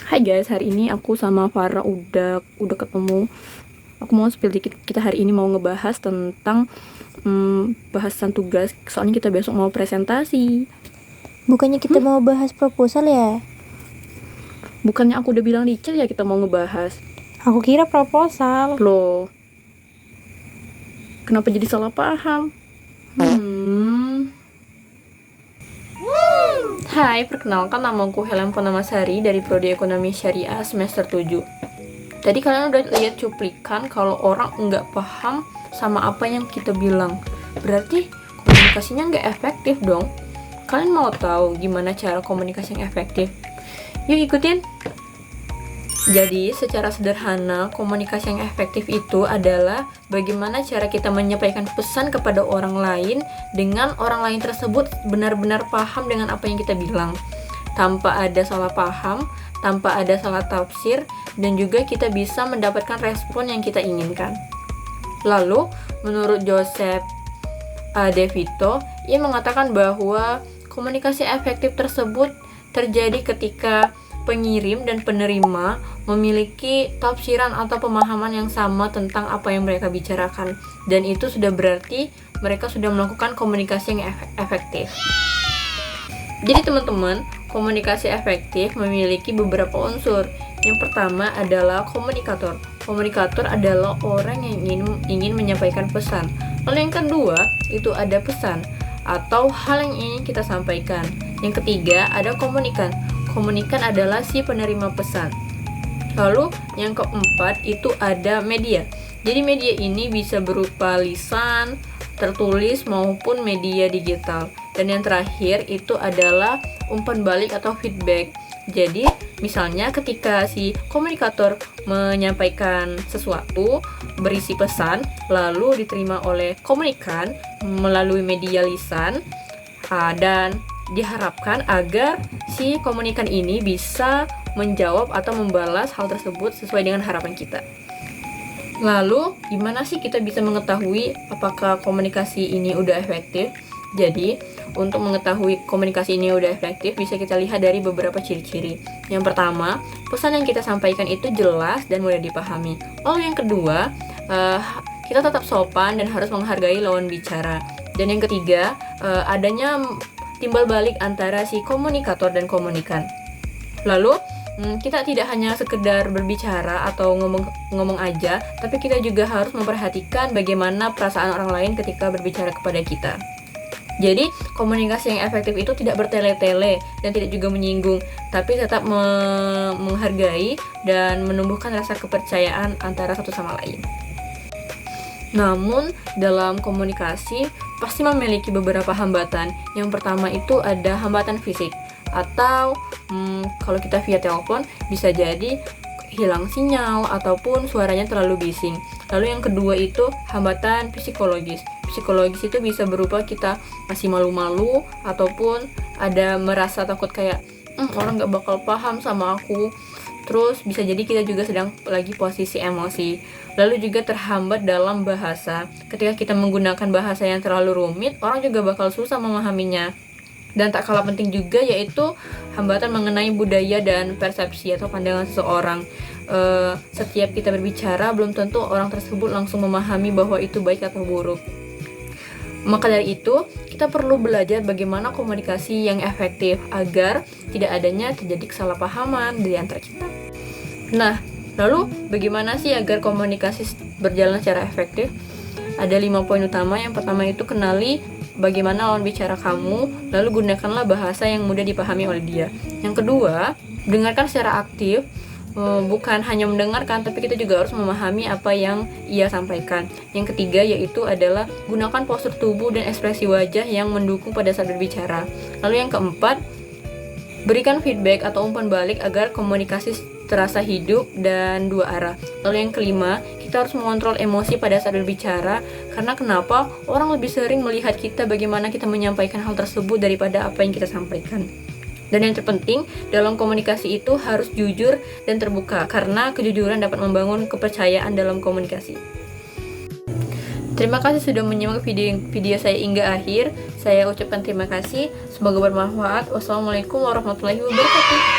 Hai guys, hari ini aku sama Farah udah ketemu. Aku mau spill dikit, kita hari ini mau ngebahas tentang bahasan tugas. Soalnya kita besok mau presentasi. Bukannya kita mau bahas proposal ya? Bukannya aku udah bilang di chat ya kita mau ngebahas. Aku kira proposal. Loh, kenapa jadi salah paham? Hai, perkenalkan namaku Helen Purnamasari dari Prodi Ekonomi Syariah semester 7. Tadi kalian udah lihat cuplikan kalau orang nggak paham sama apa yang kita bilang. Berarti komunikasinya nggak efektif dong. Kalian mau tahu gimana cara komunikasi yang efektif? Yuk ikutin. Jadi, secara sederhana, komunikasi yang efektif itu adalah bagaimana cara kita menyampaikan pesan kepada orang lain dengan orang lain tersebut benar-benar paham dengan apa yang kita bilang, tanpa ada salah paham, tanpa ada salah tafsir, dan juga kita bisa mendapatkan respon yang kita inginkan. Lalu, menurut Joseph De Vito, ia mengatakan bahwa komunikasi efektif tersebut terjadi ketika pengirim dan penerima memiliki tafsiran atau pemahaman yang sama tentang apa yang mereka bicarakan, dan itu sudah berarti mereka sudah melakukan komunikasi yang efektif. Jadi teman-teman, komunikasi efektif memiliki beberapa unsur. Yang pertama adalah komunikator. Komunikator adalah orang yang ingin menyampaikan pesan. Lalu yang kedua, itu ada pesan atau hal yang ingin kita sampaikan. Yang ketiga, ada komunikan. Komunikan adalah si penerima pesan. Lalu yang keempat, itu ada media. Jadi media ini bisa berupa lisan, tertulis maupun media digital. Dan yang terakhir itu adalah umpan balik atau feedback. Jadi misalnya ketika si komunikator menyampaikan sesuatu berisi pesan lalu diterima oleh komunikan melalui media lisan, dan diharapkan agar si komunikan ini bisa menjawab atau membalas hal tersebut sesuai dengan harapan kita. Lalu, gimana sih kita bisa mengetahui apakah komunikasi ini udah efektif? Jadi, untuk mengetahui komunikasi ini udah efektif, bisa kita lihat dari beberapa ciri-ciri. Yang pertama, pesan yang kita sampaikan itu jelas dan mudah dipahami. Lalu yang kedua, kita tetap sopan dan harus menghargai lawan bicara. Dan yang ketiga, adanya timbal balik antara si komunikator dan komunikan. Lalu, kita tidak hanya sekedar berbicara atau ngomong aja, tapi kita juga harus memperhatikan bagaimana perasaan orang lain ketika berbicara kepada kita. Jadi, komunikasi yang efektif itu tidak bertele-tele dan tidak juga menyinggung, tapi tetap menghargai dan menumbuhkan rasa kepercayaan antara satu sama lain. Namun, dalam komunikasi pasti memiliki beberapa hambatan. Yang pertama itu ada hambatan fisik, atau kalau kita via telepon bisa jadi hilang sinyal ataupun suaranya terlalu bising. Lalu yang kedua itu hambatan psikologis. Psikologis itu bisa berupa kita masih malu-malu ataupun ada merasa takut kayak orang gak bakal paham sama aku. Terus bisa jadi kita juga sedang lagi posisi emosi. Lalu juga terhambat dalam bahasa. Ketika kita menggunakan bahasa yang terlalu rumit, orang juga bakal susah memahaminya. Dan tak kalah penting juga yaitu hambatan mengenai budaya dan persepsi atau pandangan seseorang. Setiap kita berbicara, belum tentu orang tersebut langsung memahami bahwa itu baik atau buruk. Maka dari itu, kita perlu belajar bagaimana komunikasi yang efektif agar tidak adanya terjadi kesalahpahaman di antara kita. Nah, lalu bagaimana sih agar komunikasi berjalan secara efektif? Ada 5 poin utama. Yang pertama itu kenali bagaimana lawan bicara kamu, lalu gunakanlah bahasa yang mudah dipahami oleh dia. Yang kedua, dengarkan secara aktif. Bukan hanya mendengarkan, tapi kita juga harus memahami apa yang ia sampaikan. Yang ketiga yaitu adalah gunakan postur tubuh dan ekspresi wajah yang mendukung pada saat berbicara. Lalu yang keempat, berikan feedback atau umpan balik agar komunikasi terasa hidup dan dua arah. Lalu yang kelima, kita harus mengontrol emosi pada saat berbicara. Karena kenapa? Orang lebih sering melihat kita bagaimana kita menyampaikan hal tersebut daripada apa yang kita sampaikan. Dan yang terpenting, dalam komunikasi itu harus jujur dan terbuka, karena kejujuran dapat membangun kepercayaan dalam komunikasi. Terima kasih sudah menyimak video saya hingga akhir. Saya ucapkan terima kasih. Semoga bermanfaat. Wassalamualaikum warahmatullahi wabarakatuh.